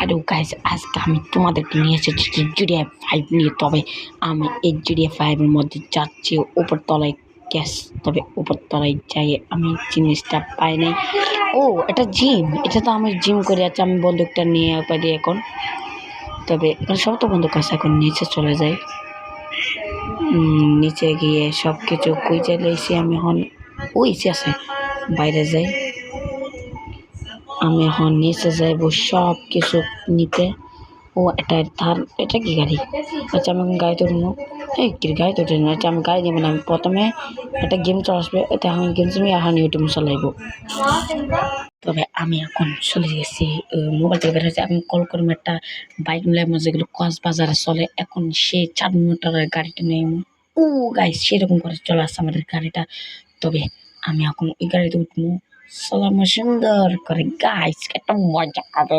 Hello guys, আজকে আমি তোমাদেরকে নিয়ে এসেছি জিটিএ 5 নিয়ে। তবে আমি এই জিটিএ 5 এর মধ্যে যাচ্ছি উপরতলায় গ্যাস। তবে উপরতলায় যাই আমি জিনিসটা পাই নাই। ও, এটা জিম। এটা তো আমি জিম করে যাচ্ছি। আমি বন্দুকটা নিয়ে পারি এখন। তবে এখানে সব তো বন্দুক আছে। এখন নিচে চলে যাই। নিচে গিয়ে সব কিছু খুঁজে লইছি আমি। এখন ওই আছে, বাইরে যাই। আমি এখন নিচে যাইব সব কিছু নিতে। ও, এটা কি গাড়ি? আচ্ছা, আমি এখন গাড়িতে উঠবো। এই কি গাড়িতে উঠে না? আচ্ছা, আমি গাড়ি নেবো না। আমি প্রথমে একটা গেম চলে এটা এখন গেম তুমি এখন ইউটিউব চালাইব। তবে আমি এখন চলে গেছি মোবাইল থেকে বের হয়েছে। আমি কল করবো একটা বাইক নিলাম যেগুলো কক্সবাজারে চলে। এখন সে 4 মোটরের গাড়িটা নেই। ও গাইস, সেরকম করে চলে আসছে আমাদের গাড়িটা। তবে আমি এখন ওই গাড়িতে উঠবো। সালাম সুন্দর করে গাইস, একটা মজা হবে।